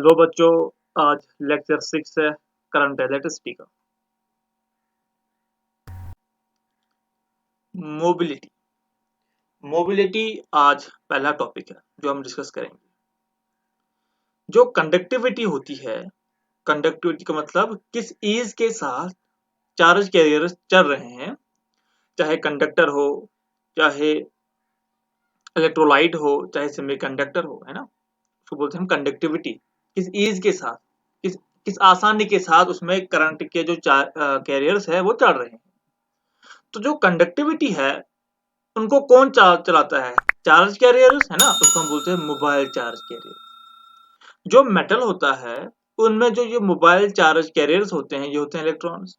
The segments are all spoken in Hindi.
हेलो बच्चों, आज लेक्चर 6 है करंट इलेक्ट्रिसिटी का। मोबिलिटी मोबिलिटी आज पहला टॉपिक है जो हम डिस्कस करेंगे। जो कंडक्टिविटी होती है, कंडक्टिविटी का मतलब किस ईज के साथ चार्ज कैरियर्स चल रहे हैं, चाहे कंडक्टर हो, चाहे इलेक्ट्रोलाइट हो, चाहे सेमीकंडक्टर हो, है ना। उसको बोलते हैं हम कंडक्टिविटी। किस ईज के साथ, किस किस आसानी के साथ उसमें करंट के जो कैरियर्स है वो चल रहे हैं। तो जो कंडक्टिविटी है उनको कौन चलाता है? चार्ज कैरियर्स, है ना। उसको हम बोलते हैं मोबाइल चार्ज कैरियर। जो मेटल होता है उनमें जो ये मोबाइल चार्ज कैरियर्स होते हैं ये होते हैं इलेक्ट्रॉन्स,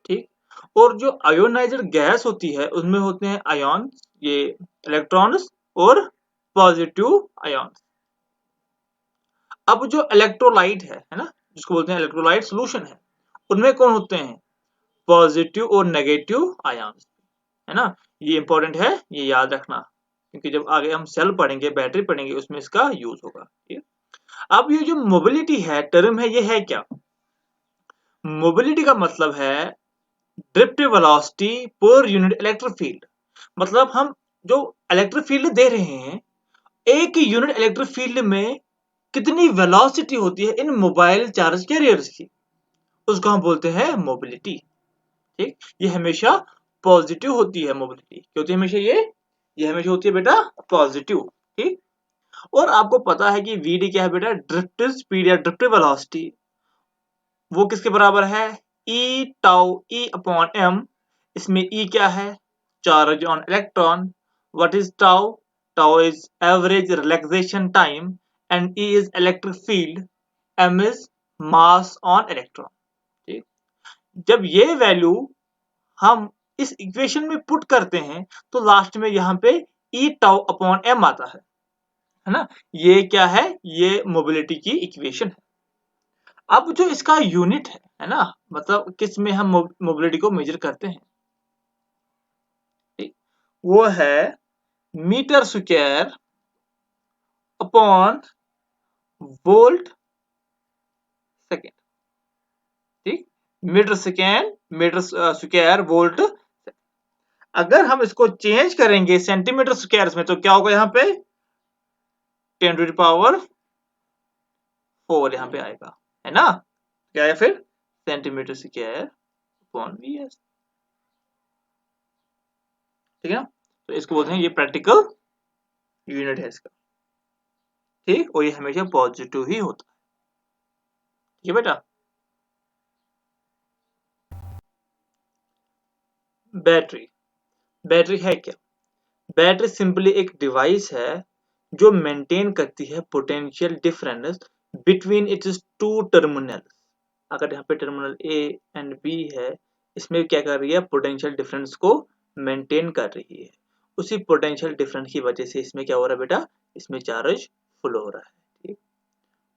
ठीक। और जो आयोनाइजर गैस होती है उनमें होते हैं आयन, ये इलेक्ट्रॉन्स और पॉजिटिव आयन्स। अब जो इलेक्ट्रोलाइट है ना, जिसको बोलते हैं इलेक्ट्रोलाइट सॉल्यूशन है, उनमें कौन होते हैं? पॉजिटिव और नेगेटिव आयन्स, है ना। ये इंपॉर्टेंट है, ये याद रखना, क्योंकि जब आगे हम सेल पढ़ेंगे, बैटरी पढ़ेंगे, उसमें इसका यूज होगा। अब ये जो मोबिलिटी है टर्म है, ये है क्या? मोबिलिटी का मतलब है drift velocity per unit electric field. मतलब हम जो इलेक्ट्रिक फील्ड दे रहे हैं, एक यूनिट इलेक्ट्रिक फील्ड में कितनी वेलोसिटी होती है इन मोबाइल चार्ज कैरियर्स की, उसको हम बोलते हैं मोबिलिटी, ठीक। ये हमेशा पॉजिटिव होती है। मोबिलिटी क्या होती है? हमेशा ये हमेशा होती है बेटा पॉजिटिव, ठीक। और आपको पता है कि वीडी क्या है बेटा? ड्रिफ्ट स्पीड या ड्रिफ्ट वेलोसिटी। वो किसके बराबर है? E tau E upon M. इसमें ई क्या है? Charge on electron. What is tau? Tau is average relaxation time and E is electric field, M is mass on electron, ठीक। जब ये वैल्यू हम इस इक्वेशन में पुट करते हैं तो लास्ट में यहाँ पे ई टाउ अपॉन एम आता है ना। ये क्या है? ये मोबिलिटी की इक्वेशन है। अब जो इसका यूनिट है ना, मतलब किस में हम मोबिलिटी को मेजर करते हैं, ठीक, वो है metre square upon volt second, ठीक। Metre square volt. अगर हम इसको चेंज करेंगे सेंटीमीटर स्क्वायर में तो क्या होगा? यहाँ पे 10⁴ यहाँ पे आएगा, है ना। क्या है फिर? सेंटीमीटर स्क्वायर अपॉन वीएस, ठीक है ना। तो इसको बोलते हैं, ये प्रैक्टिकल यूनिट है इसका, ठीक। और ये हमेशा पॉजिटिव ही होता है, ठीक है बेटा। बैटरी बैटरी है क्या? बैटरी सिंपली एक डिवाइस है जो मेंटेन करती है potential difference between its two terminal. अगर यहाँ पे टर्मिनल ए एंड बी है, इसमें क्या कर रही है? पोटेंशियल डिफरेंस को मेंटेन कर रही है। उसी पोटेंशियल डिफरेंस की वजह से इसमें क्या हो रहा है बेटा? इसमें चार्ज फ्लो हो रहा है, ठीक।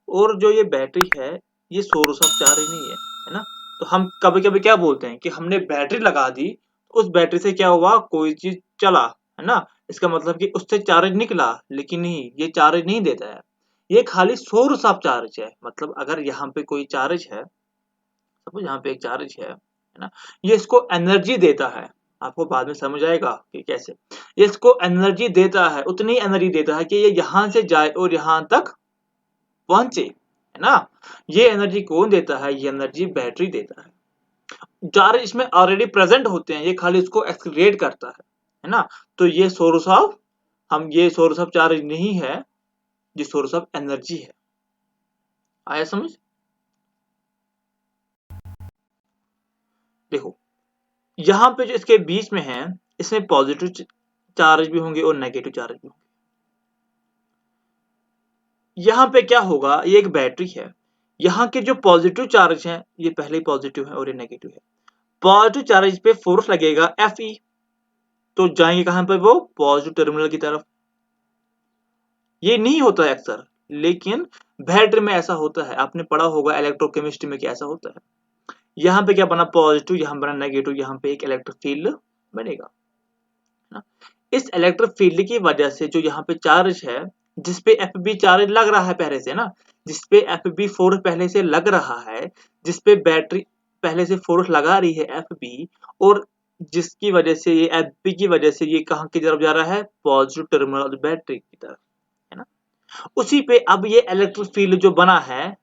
और जो ये बैटरी है, ये सोर्स ऑफ चार्ज नहीं है ना। तो हम कभी कभी क्या बोलते हैं कि हमने बैटरी लगा दी, उस बैटरी से क्या हुआ? कोई चीज चला, है ना। इसका मतलब कि उससे चार्ज निकला, लेकिन नहीं, ये चार्ज नहीं देता है। ये खाली सोर्स ऑफ चार्ज है। मतलब अगर यहाँ पे कोई चार्ज है, सपोज यहाँ पे एक चार्ज है ना, ये इसको एनर्जी देता है। आपको बाद में समझ आएगा कि कैसे। ये इसको एनर्जी देता है, उतनी एनर्जी देता है कि ये यहाँ से जाए और यहाँ तक पहुंचे, है ना। ये एनर्जी कौन देता है? ये एनर्जी बैटरी देता है। चार्ज इसमें ऑलरेडी प्रेजेंट होते हैं, ये खाली उसको एक्सीलरेट करता है ना। तो ये सोर्स ऑफ ये सोर्स ऑफ चार्ज नहीं है, ये सोर्स ऑफ एनर्जी है। आया समझ? देखो, यहाँ पे जो इसके बीच में है, इसमें पॉजिटिव चार्ज भी होंगे और नेगेटिव चार्ज भी होंगे। यहाँ पे क्या होगा? ये एक बैटरी है, यहाँ के जो पॉजिटिव चार्ज हैं ये पहले ही पॉजिटिव है और ये नेगेटिव है। पॉजिटिव चार्ज पे फोर्स लगेगा Fe, तो जाएंगे कहां पर? वो पॉजिटिव टर्मिनल की तरफ। ये नहीं होता है अक्सर, लेकिन बैटरी में ऐसा होता है। आपने पढ़ा होगा इलेक्ट्रोकेमिस्ट्री में कि ऐसा होता है। यहाँ पे क्या बना? पॉजिटिव, यहाँ बना नेगेटिव, यहाँ पे एक इलेक्ट्रिक फील्ड बनेगा ना। इस इलेक्ट्रिक फील्ड की वजह से जो यहाँ पे चार्ज है जिसपे FB चार्ज लग रहा है पहले से ना, जिसपे FB फोर्स पहले से लग रहा है, जिसपे बैटरी पहले से फोर्स लगा रही है FB, और जिसकी वजह से ये FB की वजह से ये कहाँ की तरफ जा रहा है, positive terminal of the battery की तरफ, है ना। उसी पे अब ये इलेक्ट्रिक फील्ड जो बना है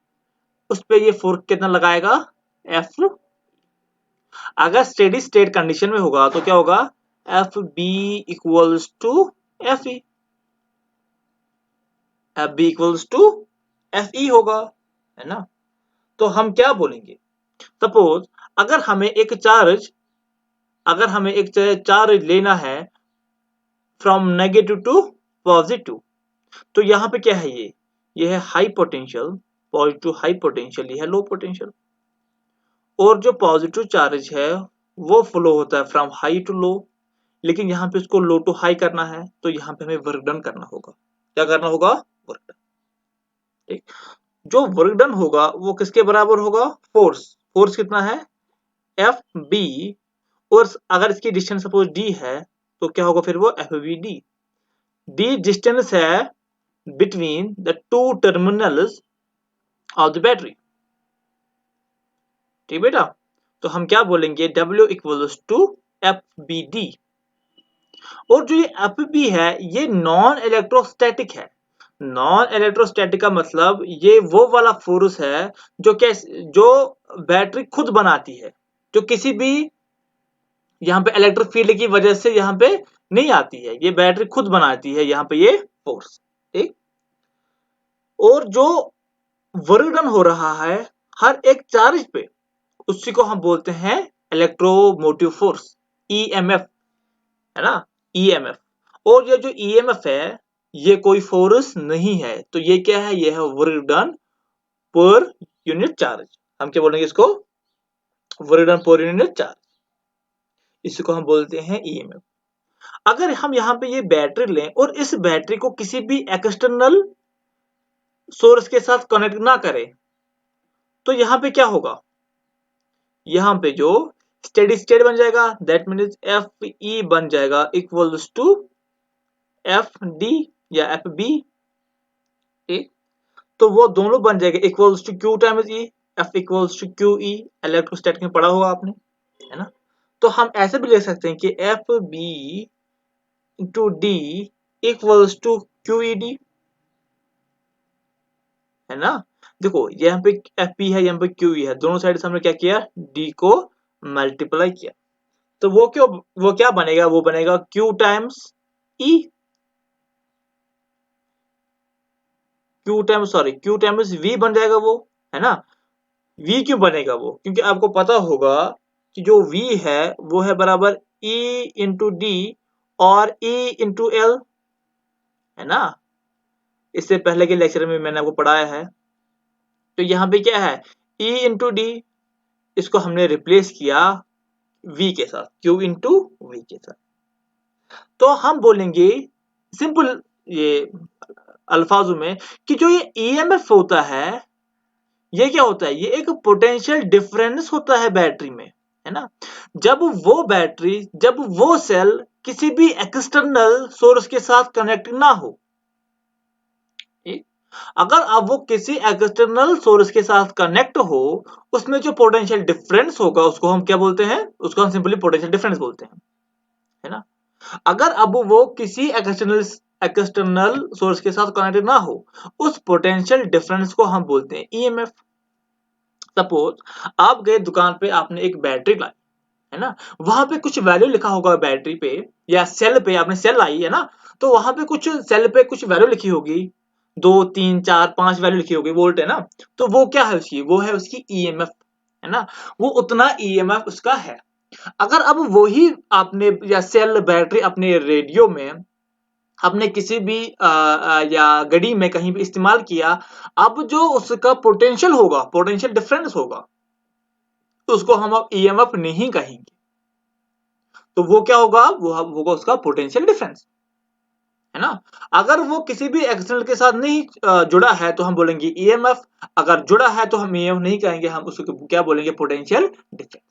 उस पे ये फोर्स कितना लगाएगा, F। अगर स्टेडी स्टेट कंडीशन में होगा तो क्या होगा, FB equals to FE, FB equals to FE होगा, है ना। तो हम क्या बोलेंगे, सपोज अगर हमें एक चार्ज लेना है फ्रॉम नेगेटिव टू पॉजिटिव, तो यहाँ पे क्या है, ये है high potential, positive high potential, ये है लो पोटेंशियल। और जो पॉजिटिव चार्ज है वो फ्लो होता है फ्रॉम हाई टू लो, लेकिन यहाँ पे इसको लो टू हाई करना है, तो यहाँ पे हमें वर्क डन करना होगा। क्या करना होगा, वर्क डन। ठीक, जो वर्क डन होगा वो किसके बराबर होगा, फोर्स। फोर्स कितना है, FB, और अगर इसकी डिस्टेंस सपोज D है तो क्या होगा फिर वो FBD। D डिस्टेंस है between the two terminals of the battery. ठीक बेटा, तो हम क्या बोलेंगे, W इक्वल्स टू FBD। और जो ये FB है ये नॉन इलेक्ट्रोस्टैटिक है। नॉन इलेक्ट्रोस्टैटिक का मतलब ये वो वाला फोर्स है जो बैटरी खुद बनाती है, जो किसी भी यहाँ पे इलेक्ट्रिक फील्ड की वजह से यहाँ पे नहीं आती है, ये बैटरी खुद बनाती है यहाँ पे ये फोर्स। ठीक, और जो वर्क डन हो रहा है हर एक चार्ज पे, उसी को हम बोलते हैं इलेक्ट्रोमोटिव फोर्स, EMF, है ना, EMF। और ये जो EMF है ये कोई फोर्स नहीं है, तो ये क्या है, ये है work done per unit charge. हम क्या बोलेंगे इसको, work done per unit charge, इसी को हम बोलते हैं EMF। अगर हम यहाँ पे ये बैटरी लें और इस बैटरी को किसी भी एक्सटर्नल सोर्स के साथ कनेक्ट ना करें, तो यहाँ पे क्या होगा, यहाँ पे जो स्टेडी स्टेट बन जाएगा, दैट मीन्स FE बन जाएगा इक्वल्स टू FD या FB। ठीक, तो वो दोनों बन जाएगा equals to Q times E, F equals to QE, electrostatic में पढ़ा होगा आपने, है ना। तो हम ऐसे भी लिख सकते हैं कि FB into D equals to QED, है ना। देखो यहाँ पे FP है, यहाँ पे QE है, दोनों साइड से हमने क्या किया, D को मल्टीप्लाई किया, तो वो क्या बनेगा, वो बनेगा Q times E, Q times V बन जाएगा वो, है ना। V क्यों बनेगा वो, क्योंकि आपको पता होगा कि जो V है वो है बराबर E इंटू D और E इंटू L, है ना। इससे पहले के लेक्चर में मैंने आपको पढ़ाया है। तो यहाँ पे क्या है, E इंटू D, इसको हमने रिप्लेस किया V के साथ, Q इंटू V के साथ। तो हम बोलेंगे सिंपल ये अल्फाजों में कि जो ये EMF होता है ये क्या होता है, ये एक पोटेंशियल डिफरेंस होता है बैटरी में, है ना। जब वो सेल किसी भी एक्सटर्नल सोर्स के साथ कनेक्ट ना हो, ठीक, अगर अब वो किसी एक्सटर्नल सोर्स के साथ कनेक्ट हो, उसमें जो पोटेंशियल डिफरेंस होगा उसको हम क्या बोलते हैं, उसको हम सिंपली पोटेंशियल डिफरेंस बोलते हैं, है ना। अगर अब वो किसी एक्सटर्नल सोर्स के साथ कनेक्ट ना हो, उस पोटेंशियल डिफरेंस को हम बोलते हैं EMF। सपोज आप गए दुकान पे, आपने एक बैटरी लाई, है ना, वहां पे कुछ वैल्यू लिखा होगा बैटरी पे या सेल पे, आपने सेल लाई है ना, तो वहां पे कुछ सेल पे कुछ वैल्यू लिखी होगी, 2 3 4 5 वैल्यू लिखी होगी, वोल्ट, है ना। तो वो क्या है उसकी, वो है उसकी EMF, है ना, वो उतना EMF उसका है। अगर अब वही आपने या सेल बैटरी अपने रेडियो में, आपने किसी भी या गड़ी में कहीं भी इस्तेमाल किया, अब जो उसका पोटेंशियल होगा, पोटेंशियल डिफरेंस होगा, तो उसको हम अब EMF नहीं कहेंगे, तो वो क्या होगा, वो होगा उसका पोटेंशियल डिफरेंस, है ना। अगर वो किसी भी एक्सटर्नल के साथ नहीं जुड़ा है तो हम बोलेंगे EMF, अगर जुड़ा है तो हम EMF नहीं कहेंगे, हम उसको क्या बोलेंगे, पोटेंशियल डिफरेंस।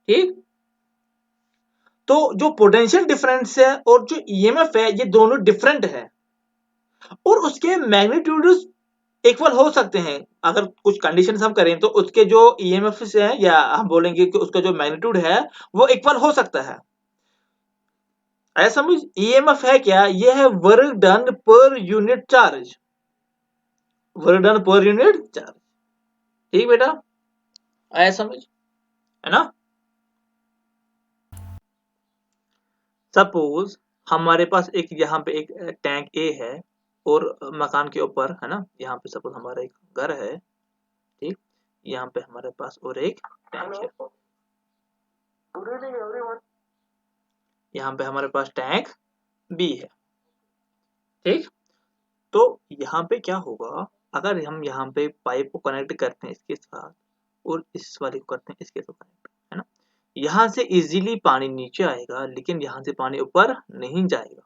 ठीक, तो जो पोटेंशियल डिफरेंस है और जो EMF है ये दोनों डिफरेंट है, और उसके मैग्नीट्यूड्स इक्वल हो सकते हैं। अगर कुछ कंडीशंस हम करें तो उसके जो ईएमएफ्स हैं या हम बोलेंगे कि उसका जो मैग्नीट्यूड है वो इक्वल हो सकता है। ऐसा समझ, ईएमएफ है क्या, ये है work done per unit charge, work done per unit charge. ठीक बेटा, ऐसा समझ, है ना। सपोज हमारे पास एक यहाँ पे एक टैंक ए है और मकान के ऊपर, है ना, यहाँ पे सपोज हमारा एक घर है, ठीक, यहाँ पे हमारे पास और एक टैंक है, यहाँ पे हमारे पास टैंक बी है, ठीक। तो यहाँ पे क्या होगा, अगर हम यहाँ पे पाइप को कनेक्ट करते हैं इसके साथ और इस वाले को करते हैं इसके साथ कनेक्ट, है ना, यहाँ से इजीली पानी नीचे आएगा लेकिन यहाँ से पानी ऊपर नहीं जाएगा।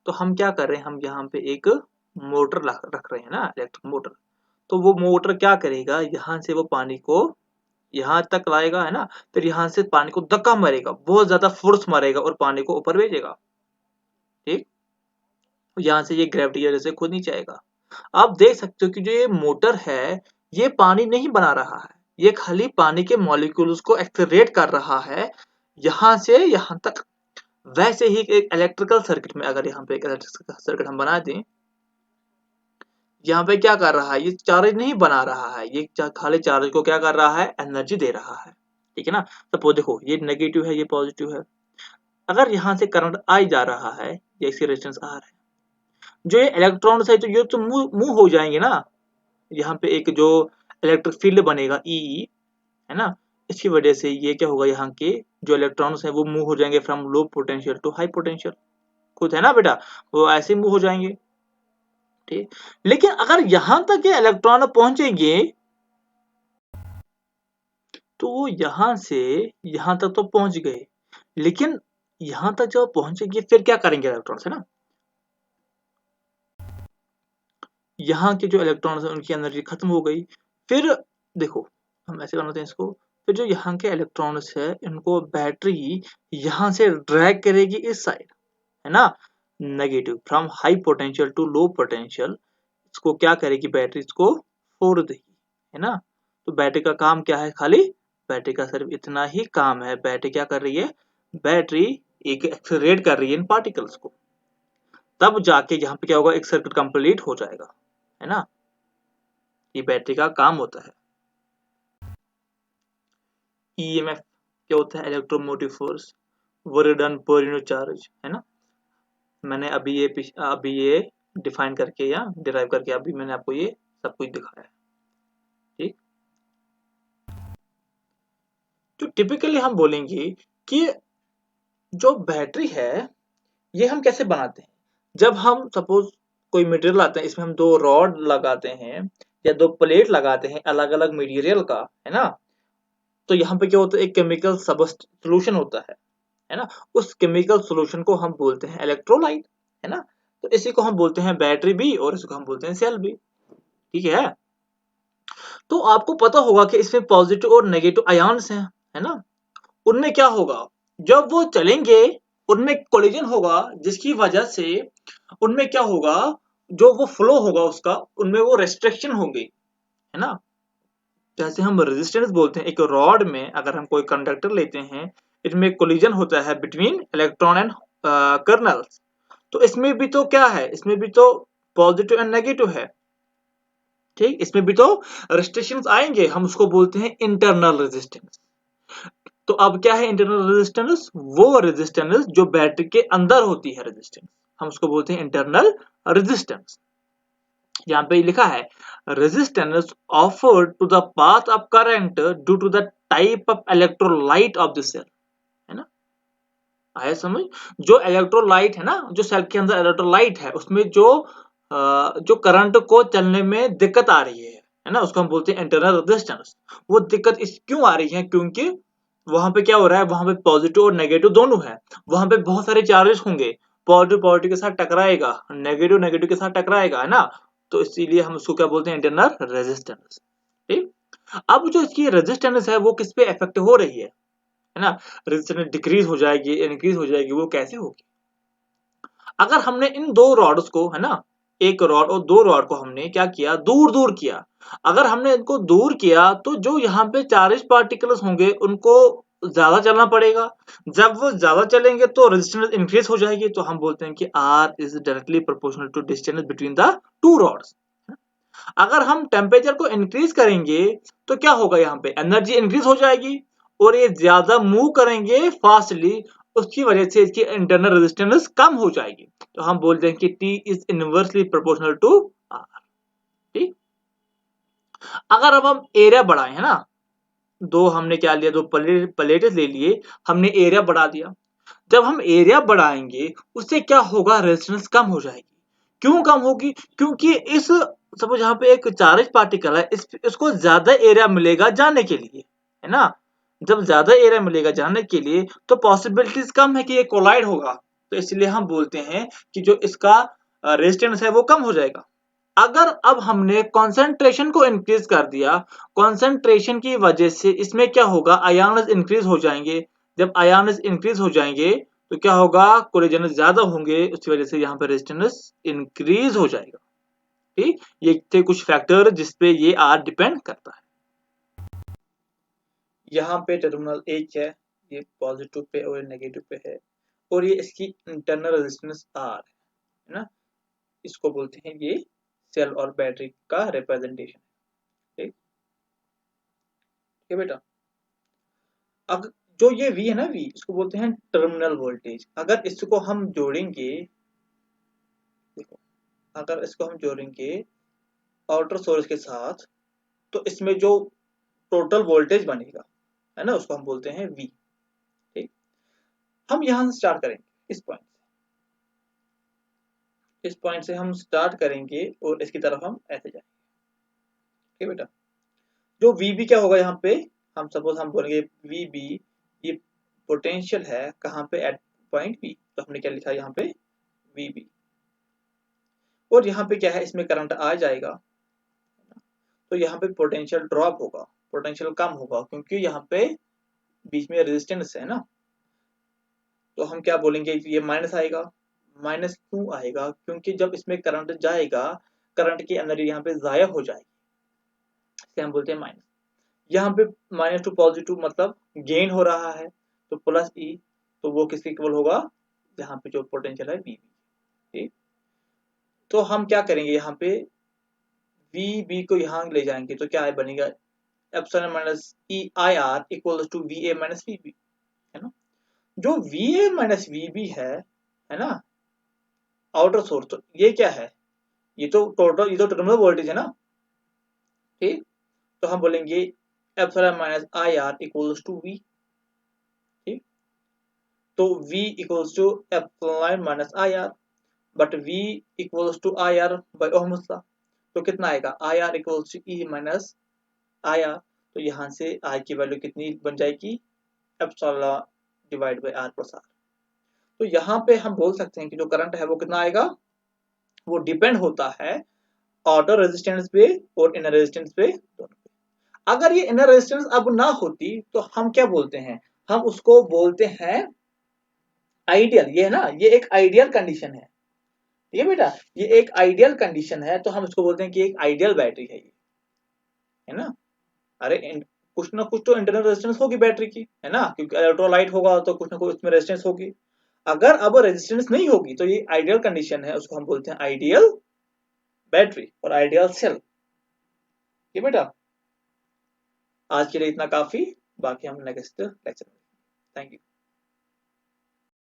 तो हम क्या कर रहे हैं, हम यहाँ पे एक मोटर रख रहे हैं ना, इलेक्ट्रिक मोटर। तो वो मोटर क्या करेगा, यहाँ से वो पानी को यहाँ तक लाएगा, है ना, फिर यहाँ से पानी को धक्का मारेगा, बहुत ज्यादा फोर्स मारेगा और पानी को ऊपर भेजेगा, ठीक। यहाँ से ये ग्रेविटी की वजह से खुद नीचे आएगा। आप देख सकते हो कि जो ये मोटर है ये पानी नहीं बना रहा है, ये खाली पानी के मॉलिक्यूल्स को एक्सेलरेट कर रहा है यहाँ से यहाँ तक। वैसे ही एक इलेक्ट्रिकल सर्किट में अगर यहाँ पे एक इलेक्ट्रिकल सर्किट हम बना दें, यहाँ पे क्या कर रहा है, ये चार्ज नहीं बना रहा है, ये खाली चार्ज को क्या कर रहा है, एनर्जी दे रहा है, ठीक है ना। सपोज देखो ये नेगेटिव है, ये पॉजिटिव है। अगर यहाँ से करंट आई जा रहा है, ये इसकी रेजिस्टेंस आर है, जो ये इलेक्ट्रॉन्स है तो ये तो मूव हो जाएंगे ना, यहाँ पे एक जो इलेक्ट्रिक फील्ड बनेगा ई, है ना, इसकी वजह से ये क्या होगा, यहाँ के जो इलेक्ट्रॉन्स है वो मूव हो जाएंगे from low potential to high potential, खुद है ना बेटा, वो ऐसे मूव हो जाएंगे, ठीक। लेकिन अगर यहां तक ये इलेक्ट्रॉन पहुंचेंगे तो वो यहां से यहां तक तो पहुंच गए, लेकिन यहां तक जब पहुंचेंगे फिर क्या करेंगे इलेक्ट्रॉन्स, है ना, यहाँ के जो इलेक्ट्रॉन्स हैं उनकी एनर्जी खत्म हो गई। फिर देखो हम ऐसे बनाते हैं इसको, फिर जो यहाँ के इलेक्ट्रॉन्स है इनको बैटरी यहाँ से ड्रैग करेगी इस साइड, है ना, negative from high potential to low potential. इसको क्या करेगी बैटरी, इसको फोड़ देगी, है ना। तो बैटरी का काम क्या है, खाली बैटरी का सिर्फ इतना ही काम है, बैटरी क्या कर रही है, बैटरी एक एक्सेलरेट कर रही है इन पार्टिकल्स को, तब जाके यहाँ पे क्या होगा, एक सर्किट कंप्लीट हो जाएगा, है ना। ये बैटरी का काम होता है। ईएमएफ क्या होता है, electromotive force, work done per unit charge, है ना। मैंने अभी ये डिफाइन करके या डिराइव करके अभी मैंने आपको ये सब कुछ दिखाया है, ठीक। तो टिपिकली हम बोलेंगे कि जो बैटरी है ये हम कैसे बनाते हैं, जब हम सपोज कोई मटेरियल लाते हैं, इसमें हम दो रॉड लगाते हैं या दो प्लेट लगाते हैं अलग अलग मटेरियल का, है ना। तो यहाँ पे क्या होता है, एक केमिकल सोल्यूशन होता है ना, उस केमिकल सोल्यूशन को हम बोलते हैं इलेक्ट्रोलाइट, है ना। तो इसी को हम बोलते हैं बैटरी भी और इसको हम बोलते हैं सेल भी, ठीक है। तो आपको पता होगा कि इसमें पॉजिटिव और नेगेटिव आयन्स हैं, है ना। उनमें क्या होगा, जब वो चलेंगे उनमें कोलिजन होगा, जिसकी वजह से उनमें क्या होगा, जो वो फ्लो होगा उसका उनमें वो रेस्ट्रिक्शन होंगे, है ना। जैसे हम रेजिस्टेंस बोलते हैं, एक रॉड में अगर हम कोई कंडक्टर लेते हैं, इसमें कोलिजन होता है बिटवीन इलेक्ट्रॉन एंड कर्नल्स। तो इसमें भी तो क्या है, इसमें भी तो पॉजिटिव एंड नेगेटिव है, ठीक। इसमें भी तो रेस्ट्रिक्शंस आएंगे, हम उसको बोलते हैं इंटरनल रेजिस्टेंस। तो अब क्या है इंटरनल रेजिस्टेंस, वो रेजिस्टेंस जो बैटरी के अंदर होती है रेजिस्टेंस, हम उसको बोलते हैं इंटरनल रेजिस्टेंस। यहाँ पे लिखा है resistance offered to the path of current due to the type of electrolyte of the cell, है ना। आया समझ, जो इलेक्ट्रोलाइट है ना, जो सेल के अंदर इलेक्ट्रोलाइट है उसमें जो करंट को चलने में दिक्कत आ रही है ना, उसको हम बोलते हैं इंटरनल रेजिस्टेंस। वो दिक्कत इस क्यों आ रही है, क्योंकि वहां पे क्या हो रहा है, वहां पे पॉजिटिव और नेगेटिव दोनों है, वहां पे बहुत सारे चार्जेस होंगे, पॉजिटिव पॉजिटिव के साथ टकराएगा, नेगेटिव नेगेटिव के साथ टकराएगा, है ना। तो इसीलिए हम उसको क्या बोलते हैं, इंटरनल रेजिस्टेंस, ठीक। अब जो इसकी रेजिस्टेंस है वो किस पे इफेक्ट हो रही है ना, रेजिस्टेंस डिक्रीज हो जाएगी इंक्रीज हो जाएगी, वो कैसे होगी, अगर हमने इन दो रॉड्स को, है ना, एक रॉड और दो रॉड को हमने क्या किया, दूर दूर किया। अगर हमने इनको दूर किया तो जो यहाँ पे चार्ज पार्टिकल्स होंगे उनको ज्यादा चलना पड़ेगा। जब वो ज्यादा चलेंगे तो रेजिस्टेंस इंक्रीज हो जाएगी। तो हम बोलते हैं कि R is directly proportional to distance between the two rods. अगर हम टेम्परेचर को इंक्रीज करेंगे तो क्या होगा, यहाँ पे एनर्जी इंक्रीज हो जाएगी और ये ज्यादा मूव करेंगे फास्टली, उसकी वजह से इसकी इंटरनल रेजिस्टेंस कम हो जाएगी। तो हम बोलते हैं कि T is inversely proportional to R। ठीक, अगर अब हम एरिया बढ़ाएं, है ना, दो हमने क्या लिया, दो प्लेटें ले लिए, हमने एरिया बढ़ा दिया। जब हम एरिया बढ़ाएंगे उससे क्या होगा, रेजिस्टेंस कम हो जाएगी। क्यों कम होगी, क्योंकि इस सपोज यहाँ पे एक चार्ज पार्टिकल है, इसको ज्यादा एरिया मिलेगा जाने के लिए, है ना। जब ज्यादा एरिया मिलेगा जाने के लिए तो पॉसिबिलिटीज कम है कि ये कोलाइड होगा। तो इसलिए हम बोलते हैं कि जो इसका रेजिस्टेंस है वो कम हो जाएगा। अगर अब हमने कंसंट्रेशन को इंक्रीज कर दिया, कंसंट्रेशन की वजह से इसमें क्या होगा, आयन्स इंक्रीज हो जाएंगे। जब आयन्स इंक्रीज हो जाएंगे तो क्या होगा, कोलिजन ज्यादा होंगे, उसकी वजह से यहाँ पे रेजिस्टेंस इंक्रीज हो जाएगा। ठीक, ये थे कुछ फैक्टर जिसपे ये आर डिपेंड करता है। यहाँ पे टर्मिनल एक है, ये पॉजिटिव पे और नेगेटिव पे है, और ये इसकी इंटरनल रेजिस्टेंस आर है ना। इसको बोलते हैं ये सेल और बैटरी का रिप्रेजेंटेशन। ठीक है बेटा। अब जो ये V है ना, V इसको बोलते हैं टर्मिनल वोल्टेज। अगर इसको हम जोड़ेंगे, देखो, अगर इसको हम जोड़ेंगे आउटर सोर्स के साथ तो इसमें जो टोटल वोल्टेज बनेगा, है ना, उसको हम बोलते हैं V। ठीक, हम यहां से स्टार्ट करेंगे, इस पॉइंट से हम स्टार्ट करेंगे और इसकी तरफ हम ऐसे जाएंगे। ठीक है बेटा। जो VB क्या होगा, यहाँ पे हम सपोज हम बोलेंगे VB, ये पोटेंशियल है कहाँ पे, एट पॉइंट B। तो हमने क्या लिखा यहाँ पे VB, और यहाँ पे क्या है, इसमें करंट आ जाएगा, तो यहाँ पे पोटेंशियल ड्रॉप होगा, पोटेंशियल कम होगा, क्योंकि यहाँ पे बीच में रेजिस्टेंस है ना। तो हम क्या बोलेंगे, ये माइनस आएगा। माइनस क्यों आएगा, क्योंकि जब इसमें करंट जाएगा, करंट की एनर्जी यहाँ पे जाया हो जाएगी, इसे हम बोलते हैं माइनस। यहाँ पे माइनस टू पॉजिटिव मतलब गेन हो रहा है, तो प्लस ई, तो वो किसके इक्वल होगा, यहाँ पे जो पोटेंशियल है वी। ठीक, तो हम क्या करेंगे, यहाँ पे वी बी को यहाँ ले जाएंगे तो क्या बनेगा, epsilon minus E I R equal to V A minus V B, है ना। जो V A minus V B है ना, आउटर सोर्स, तो ये क्या है, ये तो टोटल, ये तो टर्मिनल वोल्टेज है ना। ठीक, तो हम बोलेंगे epsilon minus I R equals to V. ठीक, तो V equals to epsilon minus I R, but V equals to I R by Ohm's law. तो कितना आएगा, I R equals to E minus I R. तो यहाँ से I की वैल्यू कितनी बन जाएगी, epsilon divide by R plus R. तो यहाँ पे हम बोल सकते हैं कि जो करंट है वो कितना आएगा, वो डिपेंड होता है आउटर रेजिस्टेंस पे और इनर रेजिस्टेंस पे, दोनों पे। अगर ये इनर रेजिस्टेंस अब ना होती तो हम क्या बोलते हैं, हम उसको बोलते हैं आइडियल। ये है ना, ये एक आइडियल कंडीशन है। ठीक है बेटा, ये एक आइडियल कंडीशन है, तो हम इसको बोलते हैं कि एक आइडियल बैटरी है ये, है ना। अरे कुछ ना कुछ तो इंटरनल रेजिस्टेंस होगी बैटरी की, है ना, क्योंकि इलेक्ट्रोलाइट होगा तो कुछ ना कुछ उसमें रेजिस्टेंस होगी। अगर अब रेजिस्टेंस नहीं होगी तो ये आइडियल कंडीशन है, उसको हम बोलते हैं आइडियल बैटरी और आइडियल सेल। ये बेटा, आज के लिए इतना काफी, बाकी हम नेक्स्ट लेक्चर में। Thank you.